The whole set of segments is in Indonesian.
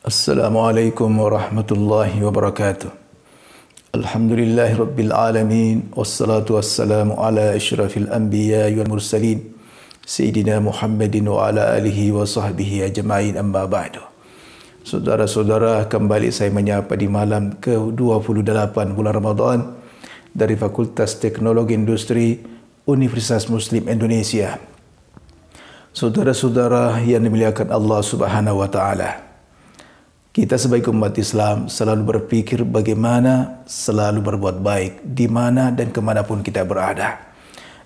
Assalamualaikum warahmatullahi wabarakatuh. Alhamdulillahi rabbil alamin. Wassalatu wassalamu ala asyrafil anbiya wal mursalin. Sayyidina Muhammadin wa ala alihi wa sahbihi ajma'in, amma ba'du. Saudara-saudara, kembali saya menyapa di malam ke-28 bulan Ramadan dari Fakultas Teknologi Industri Universitas Muslim Indonesia. Saudara-saudara yang dimuliakan Allah Subhanahu wa taala. Kita sebagai umat Islam selalu berpikir bagaimana selalu berbuat baik di mana dan kemanapun kita berada.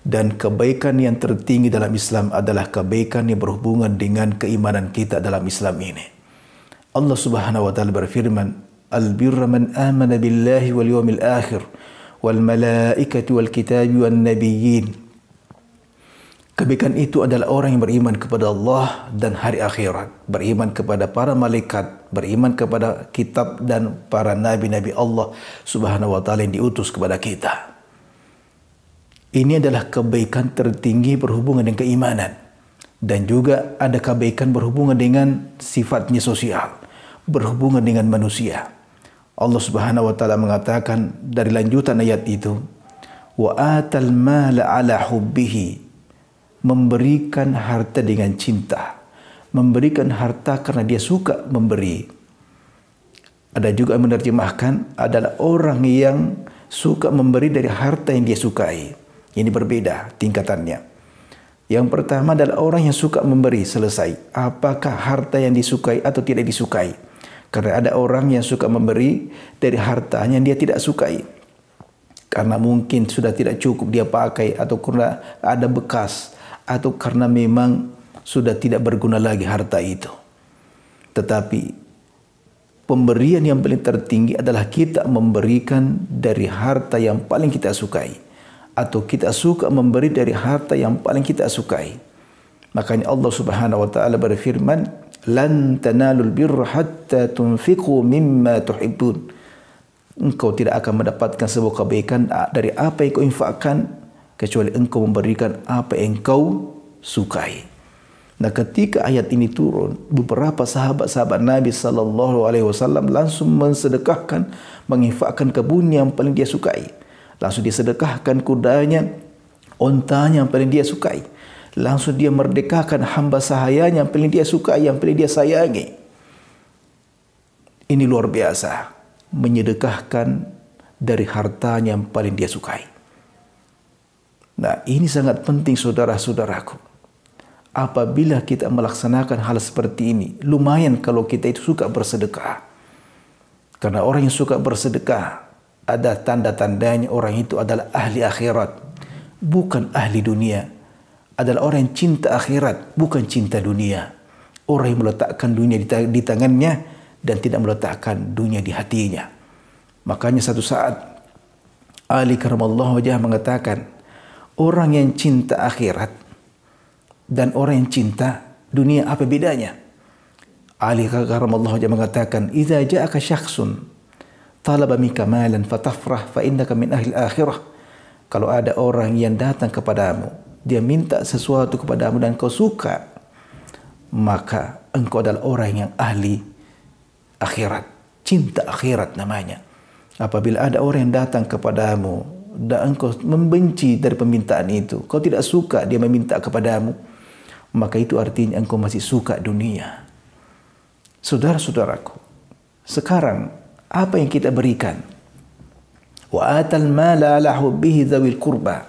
Dan kebaikan yang tertinggi dalam Islam adalah kebaikan yang berhubungan dengan keimanan kita dalam Islam ini. Allah Subhanahu wa taala berfirman, "Al-birra man amana billahi wal yawmil akhir wal malaikati wal kitabi wan nabiyyin." Kebaikan itu adalah orang yang beriman kepada Allah dan hari akhirat, beriman kepada para malaikat, beriman kepada kitab dan para nabi-nabi Allah Subhanahu wa taala yang diutus kepada kita. Ini adalah kebaikan tertinggi berhubungan dengan keimanan, dan juga ada kebaikan berhubungan dengan sifatnya sosial, berhubungan dengan manusia. Allah Subhanahu wa taala mengatakan dari lanjutan ayat itu, "Wa atal mala ala hubbihi." Memberikan harta dengan cinta, memberikan harta karena dia suka memberi. Ada juga yang menerjemahkan adalah orang yang suka memberi dari harta yang dia sukai. Ini berbeda tingkatannya. Yang pertama adalah orang yang suka memberi, selesai. Apakah harta yang disukai atau tidak disukai? Karena ada orang yang suka memberi dari hartanya yang dia tidak sukai. Karena mungkin sudah tidak cukup dia pakai, atau karena ada bekas, atau karena memang sudah tidak berguna lagi harta itu. Tetapi pemberian yang paling tertinggi adalah kita memberikan dari harta yang paling kita sukai, atau kita suka memberi dari harta yang paling kita sukai. Makanya Allah Subhanahu wa taala berfirman, "Lan tanalul birra hatta tunfiqu mimma tuhibbun." Engkau tidak akan mendapatkan sebuah kebaikan dari apa yang kau infakkan kecuali engkau memberikan apa yang engkau sukai. Nah, ketika ayat ini turun, beberapa sahabat-sahabat Nabi sallallahu alaihi wasallam langsung mensedekahkan, menginfakkan kebun yang paling dia sukai. Langsung disedekahkan kudanya, ontanya yang paling dia sukai. Langsung dia merdekakan hamba sahayanya yang paling dia sukai, yang paling dia sayangi. Ini luar biasa, menyedekahkan dari hartanya yang paling dia sukai. Nah, ini sangat penting saudara-saudaraku. Apabila kita melaksanakan hal seperti ini, lumayan kalau kita itu suka bersedekah. Karena orang yang suka bersedekah, ada tanda-tandanya orang itu adalah ahli akhirat, bukan ahli dunia. Adalah orang yang cinta akhirat, bukan cinta dunia. Orang yang meletakkan dunia di tangannya dan tidak meletakkan dunia di hatinya. Makanya satu saat Ali karamallahu wajhah mengatakan, orang yang cinta akhirat dan orang yang cinta dunia apa bedanya? Ali karamallahu wajhah mengatakan, "Idza ja'aka syakhsun talaba minka malan fatafrah fa innaka min ahli akhirah." Kalau ada orang yang datang kepadamu, dia minta sesuatu kepadamu dan kau suka, maka engkau adalah orang yang ahli akhirat. Cinta akhirat namanya. Apabila ada orang yang datang kepadamu dan engkau membenci dari permintaan itu, kau tidak suka dia meminta kepadamu, maka itu artinya engkau masih suka dunia. Saudara-saudaraku, sekarang apa yang kita berikan? Wa atal mala ala hubbihi dzawil qurba.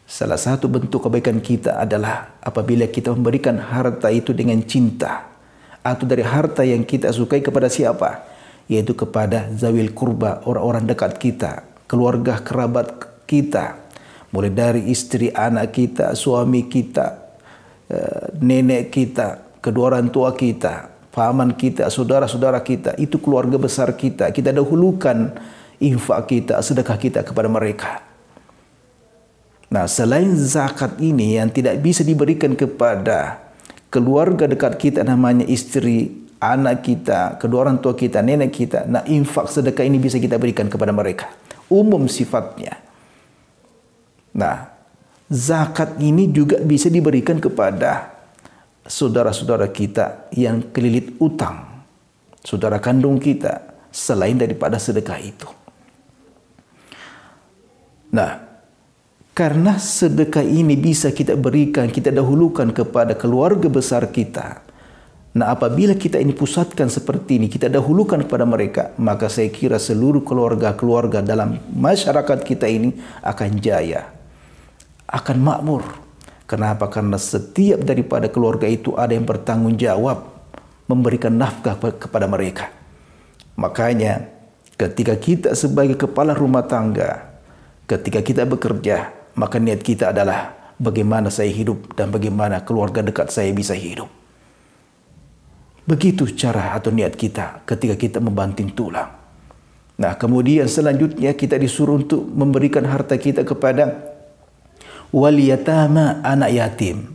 Salah satu bentuk kebaikan kita adalah apabila kita memberikan harta itu dengan cinta, atau dari harta yang kita sukai kepada siapa? Yaitu kepada zawil qurba, orang-orang dekat kita, keluarga kerabat kita, mulai dari istri, anak kita, suami kita, nenek kita, kedua orang tua kita, paman kita, saudara-saudara kita, itu keluarga besar kita. Kita dahulukan infak kita, sedekah kita kepada mereka. Nah, selain zakat ini yang tidak bisa diberikan kepada keluarga dekat kita, namanya istri, anak kita, kedua orang tua kita, nenek kita. Nah, infak sedekah ini bisa kita berikan kepada mereka. Umum sifatnya. Nah, zakat ini juga bisa diberikan kepada saudara-saudara kita yang kelilit utang. saudara kandung kita, selain daripada sedekah itu. Nah, karena sedekah ini bisa kita berikan, kita dahulukan kepada keluarga besar kita. Nah, apabila kita ini pusatkan seperti ini, kita dahulukan kepada mereka, maka saya kira seluruh keluarga-keluarga dalam masyarakat kita ini akan jaya, akan makmur. Kenapa? Karena setiap daripada keluarga itu ada yang bertanggung jawab memberikan nafkah kepada mereka. Makanya ketika kita sebagai kepala rumah tangga, ketika kita bekerja, maka niat kita adalah bagaimana saya hidup dan bagaimana keluarga dekat saya bisa hidup. Begitu cara atau niat kita ketika kita membanting tulang. Nah, kemudian selanjutnya kita disuruh untuk memberikan harta kita kepada wal yatama, anak yatim.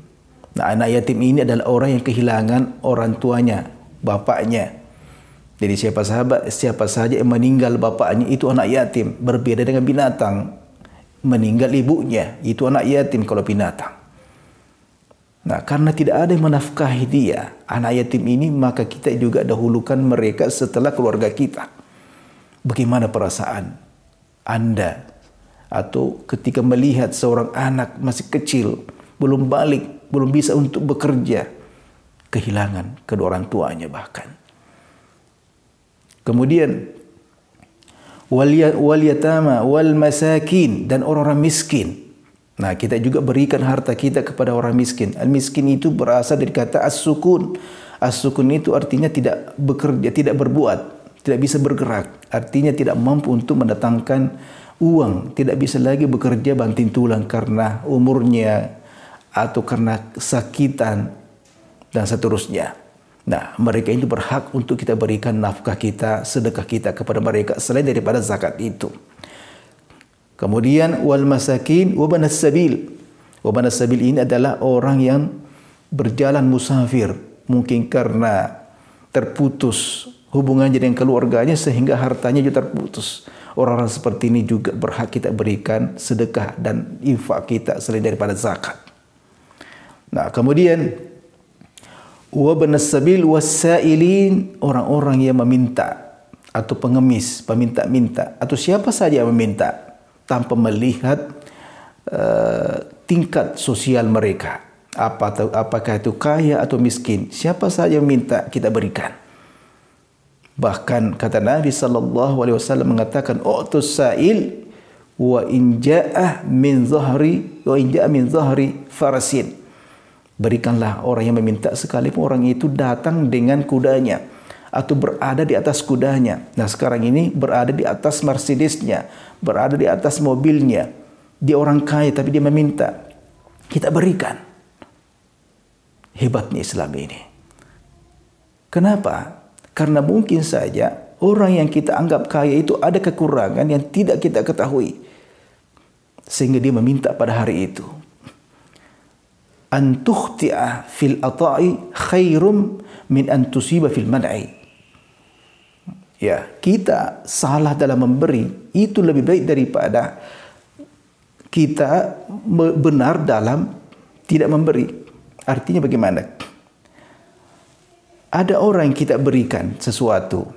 Nah, anak yatim ini adalah orang yang kehilangan orang tuanya, bapaknya. Jadi siapa saja yang meninggal bapaknya itu anak yatim. Berbeda dengan binatang. Meninggal ibunya, itu anak yatim kalau binatang. Nah, karena tidak ada yang menafkahi dia, anak yatim ini, maka kita juga dahulukan mereka setelah keluarga kita. Bagaimana perasaan Anda atau ketika melihat seorang anak masih kecil, belum balik, belum bisa untuk bekerja, kehilangan kedua orang tuanya bahkan. Kemudian wal yatama wal masakin, dan orang-orang miskin. Nah, kita juga berikan harta kita kepada orang miskin. Al-miskin itu berasal dari kata as-sukun. As-sukun itu artinya tidak bekerja, tidak berbuat, tidak bisa bergerak. Artinya tidak mampu untuk mendatangkan uang, tidak bisa lagi bekerja banting tulang karena umurnya atau karena kesakitan dan seterusnya. Nah, mereka itu berhak untuk kita berikan nafkah kita, sedekah kita kepada mereka selain daripada zakat itu. Kemudian wal masakin wa banas sabil. Wa banas sabil ini adalah orang yang berjalan musafir, mungkin karena terputus hubungannya dengan keluarganya sehingga hartanya juga terputus. Orang-orang seperti ini juga berhak kita berikan sedekah dan infak kita selain daripada zakat. Nah, kemudian wa banas sabil wasailin, orang-orang yang meminta atau pengemis, peminta-minta atau siapa saja yang meminta tanpa melihat tingkat sosial mereka, apakah itu kaya atau miskin, siapa saja yang minta kita berikan. Bahkan kata Nabi sallallahu alaihi wasallam mengatakan, "Utus sa'il wa in ja'a min zahri farasin." Berikanlah orang yang meminta sekalipun orang itu datang dengan kudanya atau berada di atas kudanya. Nah, sekarang ini berada di atas Mercedesnya, berada di atas mobilnya. Dia orang kaya tapi dia meminta. Kita berikan. Hebatnya Islam ini. Kenapa? Karena mungkin saja orang yang kita anggap kaya itu ada kekurangan yang tidak kita ketahui. Sehingga dia meminta pada hari itu. An tukhti'a fil ata'i khairum min an tusiba fil man'i. Ya, kita salah dalam memberi itu lebih baik daripada kita benar dalam tidak memberi. Artinya bagaimana? Ada orang yang kita berikan sesuatu,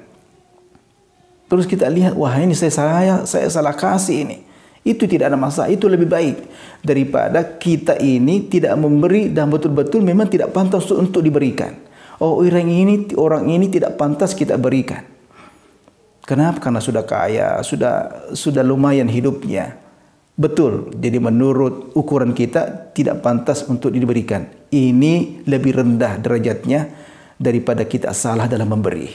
terus kita lihat, wah ini saya salah kasih ini. Itu tidak ada masalah, itu lebih baik daripada kita ini tidak memberi dan betul-betul memang tidak pantas untuk diberikan. Oh, orang ini tidak pantas kita berikan. Kenapa? Karena sudah kaya, sudah lumayan hidupnya. Betul. Jadi menurut ukuran kita tidak pantas untuk diberikan. Ini lebih rendah derajatnya daripada kita salah dalam memberi.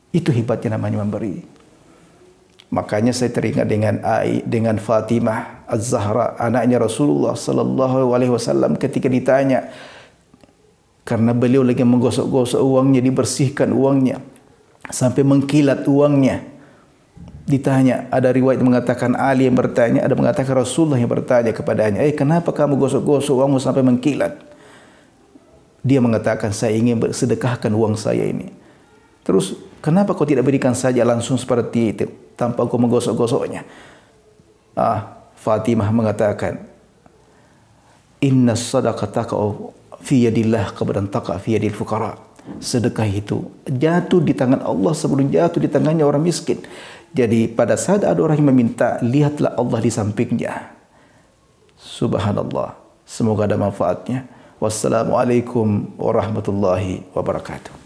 Itu hebatnya namanya memberi. Makanya saya teringat dengan Fatimah Az-Zahra, anaknya Rasulullah sallallahu alaihi wasallam, ketika ditanya karena beliau lagi menggosok-gosok uangnya, dibersihkan uangnya sampai mengkilat uangnya. Ditanya, ada riwayat mengatakan Ali yang bertanya, ada mengatakan Rasulullah yang bertanya kepadanya, kenapa kamu gosok-gosok uangmu sampai mengkilat? Dia mengatakan, saya ingin bersedekahkan uang saya ini. Terus, kenapa kau tidak berikan saja langsung seperti itu, tanpa kau menggosok-gosoknya? Fatimah mengatakan, Inna sadaqataka fi yadillah qablan taqa fi yadil fuqara. sedekah itu jatuh di tangan Allah sebelum jatuh di tangannya orang miskin. Jadi pada saat ada orang yang meminta, lihatlah Allah di sampingnya. Subhanallah. Semoga ada manfaatnya. Wassalamualaikum warahmatullahi wabarakatuh.